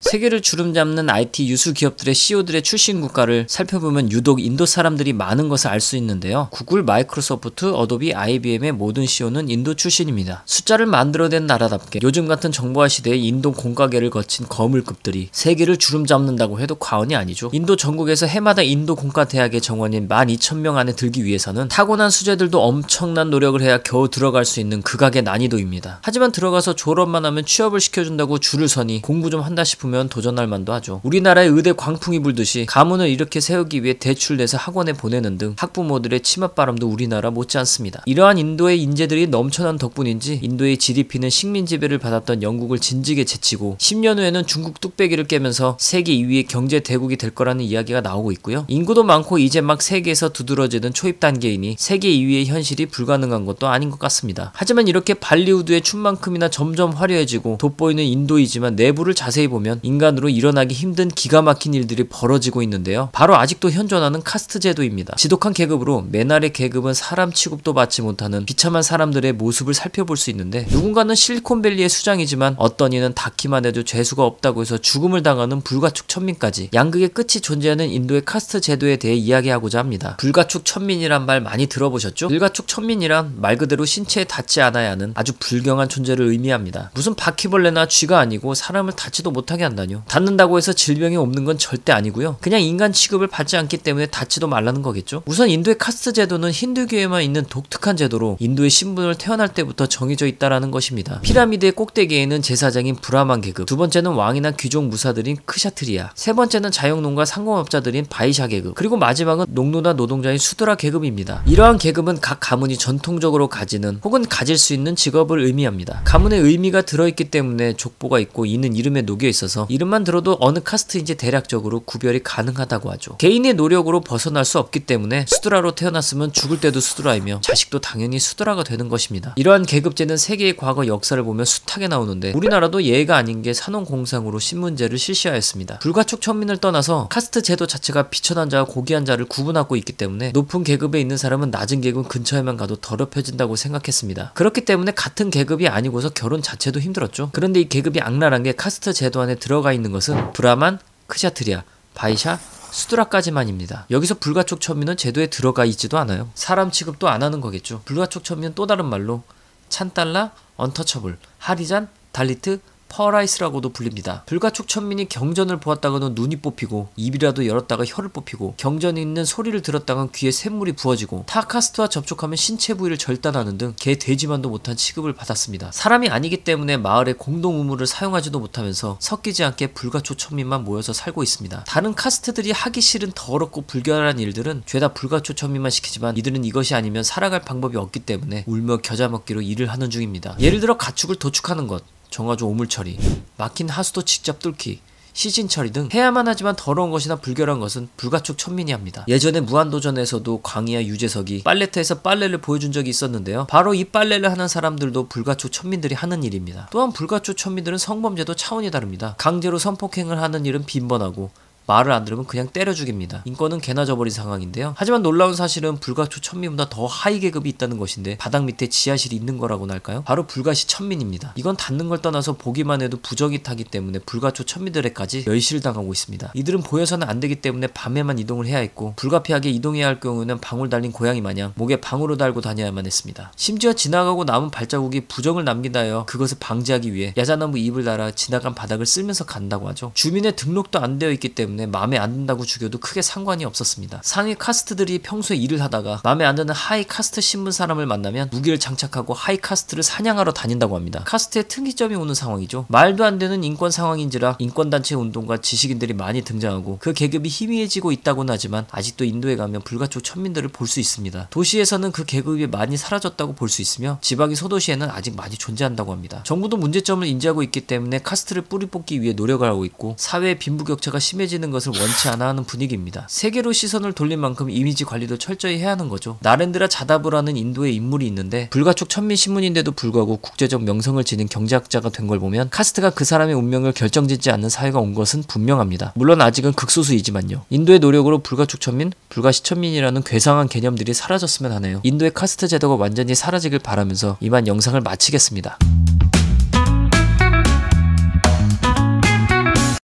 세계를 주름잡는 IT 유수 기업들의 CEO들의 출신 국가를 살펴보면 유독 인도 사람들이 많은 것을 알 수 있는데요. 구글, 마이크로소프트, 어도비, IBM의 모든 CEO는 인도 출신입니다. 숫자를 만들어낸 나라답게 요즘 같은 정보화 시대에 인도 공과계를 거친 거물급들이 세계를 주름잡는다고 해도 과언이 아니죠. 인도 전국에서 해마다 인도 공과대학의 정원인 12,000명 안에 들기 위해서는 타고난 수재들도 엄청난 노력을 해야 겨우 들어갈 수 있는 극악의 난이도입니다. 하지만 들어가서 졸업만 하면 취업을 시켜준다고 줄을 서니 공부 좀 한다 싶으면 도전할 만도 하죠. 우리나라의 의대 광풍이 불듯이 가문을 이렇게 세우기 위해 대출 내서 학원에 보내는 등 학부모들의 치맛바람도 우리나라 못지않습니다. 이러한 인도의 인재들이 넘쳐난 덕분인지 인도의 GDP는 식민 지배를 받았던 영국을 진지게 제치고 10년 후에는 중국 뚝배기를 깨면서 세계 2위의 경제 대국이 될 거라는 이야기가 나오고 있고요. 인구도 많고 이제 막 세계에서 두드러지는 초입 단계이니 세계 2위의 현실이 불가능한 것도 아닌 것 같습니다. 하지만 이렇게 발리우드의 춤만큼이나 점점 화려해지고 돋보이는 인도이지만 내부를 자세히 보면 인간으로 일어나기 힘든 기가 막힌 일들이 벌어지고 있는데요. 바로 아직도 현존하는 카스트 제도입니다. 지독한 계급으로 맨아래 계급은 사람 취급도 받지 못하는 비참한 사람들의 모습을 살펴볼 수 있는데, 누군가는 실리콘밸리의 수장이지만 어떤 이는 닿기만 해도 죄수가 없다고 해서 죽음을 당하는 불가축 천민까지 양극의 끝이 존재하는 인도의 카스트 제도에 대해 이야기하고자 합니다. 불가축 천민이란 말 많이 들어보셨죠? 불가축 천민이란 말 그대로 신체에 닿지 않아야 하는 아주 불경한 존재를 의미합니다. 무슨 바퀴벌레나 쥐가 아니고 사람을 닿지도 못하게 한다뇨. 닿는다고 해서 질병이 없는 건 절대 아니고요. 그냥 인간 취급을 받지 않기 때문에 닿지도 말라는 거겠죠. 우선 인도의 카스트 제도는 힌두교에만 있는 독특한 제도로 인도의 신분을 태어날 때부터 정해져 있다라는 것입니다. 피라미드의 꼭대기에는 제사장인 브라만 계급, 두 번째는 왕이나 귀족 무사들인 크샤트리아, 세 번째는 자영농가 상공업자들인 바이샤 계급, 그리고 마지막은 농노나 노동자인 수드라 계급입니다. 이러한 계급은 각 가문이 전통적으로 가지는 혹은 가질 수 있는 직업을 의미합니다. 가문의 의미가 들어있기 때문에 족보가 있고 이는 이름에 녹여 있어서 이름만 들어도 어느 카스트인지 대략적으로 구별이 가능하다고 하죠. 개인의 노력으로 벗어날 수 없기 때문에 수드라로 태어났으면 죽을 때도 수드라이며 자식도 당연히 수드라가 되는 것입니다. 이러한 계급제는 세계의 과거 역사를 보면 숱하게 나오는데 우리나라도 예가 아닌 게 산업공상으로 신문제를 실시하였습니다. 불가촉 천민을 떠나서 카스트 제도 자체가 비천한 자와 고귀한 자를 구분하고 있기 때문에 높은 계급에 있는 사람은 낮은 계급 근처에만 가도 더럽혀진다고 생각했습니다. 그렇기 때문에 같은 계급이 아니고서 결혼 자체도 힘들었죠. 그런데 이 계급이 악랄한 게 카스트 제도 안에 들어가 있는 것은 브라만, 크샤트리아, 바이샤, 수드라까지만입니다. 여기서 불가촉 천민은 제도에 들어가 있지도 않아요. 사람 취급도 안 하는 거겠죠. 불가촉 천민은 또 다른 말로 찬달라, 언터처블, 하리잔, 달리트, 퍼라이스라고도 불립니다. 불가촉 천민이 경전을 보았다가는 눈이 뽑히고 입이라도 열었다가 혀를 뽑히고 경전이 있는 소리를 들었다간 귀에 샘물이 부어지고 타 카스트와 접촉하면 신체 부위를 절단하는 등 개 돼지만도 못한 취급을 받았습니다. 사람이 아니기 때문에 마을의 공동 우물을 사용하지도 못하면서 섞이지 않게 불가촉 천민만 모여서 살고 있습니다. 다른 카스트들이 하기 싫은 더럽고 불결한 일들은 죄다 불가촉 천민만 시키지만 이들은 이것이 아니면 살아갈 방법이 없기 때문에 울며 겨자 먹기로 일을 하는 중입니다. 예를 들어 가축을 도축하는 것, 정화조 오물 처리, 막힌 하수도 직접 뚫기, 시신 처리 등 해야만 하지만 더러운 것이나 불결한 것은 불가촉 천민이 합니다. 예전에 무한도전에서도 광희와 유재석이 빨래터에서 빨래를 보여준 적이 있었는데요. 바로 이 빨래를 하는 사람들도 불가촉 천민들이 하는 일입니다. 또한 불가촉 천민들은 성범죄도 차원이 다릅니다. 강제로 성폭행을 하는 일은 빈번하고 말을 안 들으면 그냥 때려 죽입니다. 인권은 개나 져버린 상황인데요. 하지만 놀라운 사실은 불가촉 천민보다 더 하위 계급이 있다는 것인데 바닥 밑에 지하실이 있는 거라고나 할까요? 바로 불가시 천민입니다. 이건 닿는 걸 떠나서 보기만 해도 부정이 타기 때문에 불가촉 천민들에까지 멸시를 당하고 있습니다. 이들은 보여서는 안 되기 때문에 밤에만 이동을 해야 했고 불가피하게 이동해야 할 경우에는 방울 달린 고양이 마냥 목에 방울을 달고 다녀야만 했습니다. 심지어 지나가고 남은 발자국이 부정을 남긴다 하여 그것을 방지하기 위해 야자나무 잎을 달아 지나간 바닥을 쓸면서 간다고 하죠. 주민의 등록도 안 되어 있기 때문에 마음에 안 든다고 죽여도 크게 상관이 없었습니다. 상위 카스트들이 평소에 일을 하다가 마음에 안 드는 하위 카스트 신분 사람을 만나면 무기를 장착하고 하위 카스트를 사냥하러 다닌다고 합니다. 카스트에 특이점이 오는 상황이죠. 말도 안 되는 인권 상황인지라 인권단체 운동가 지식인들이 많이 등장하고 그 계급이 희미해지고 있다고는 하지만 아직도 인도에 가면 불가촉 천민들을 볼 수 있습니다. 도시에서는 그 계급이 많이 사라졌다고 볼 수 있으며 지방의 소도시에는 아직 많이 존재한다고 합니다. 정부도 문제점을 인지하고 있기 때문에 카스트를 뿌리 뽑기 위해 노력을 하고 있고 사회의 빈부격차가 심해지는 것을 원치 않아 하는 분위기입니다. 세계로 시선을 돌린 만큼 이미지 관리도 철저히 해야 하는 거죠. 나렌드라 자다부라는 인도의 인물이 있는데 불가촉 천민 신문인데도 불구하고 국제적 명성을 지닌 경제학자가 된 걸 보면 카스트가 그 사람의 운명을 결정짓지 않는 사회가 온 것은 분명합니다. 물론 아직은 극소수이지만요. 인도의 노력으로 불가촉 천민, 불가시 천민이라는 괴상한 개념들이 사라졌으면 하네요. 인도의 카스트 제도가 완전히 사라지길 바라면서 이만 영상을 마치겠습니다.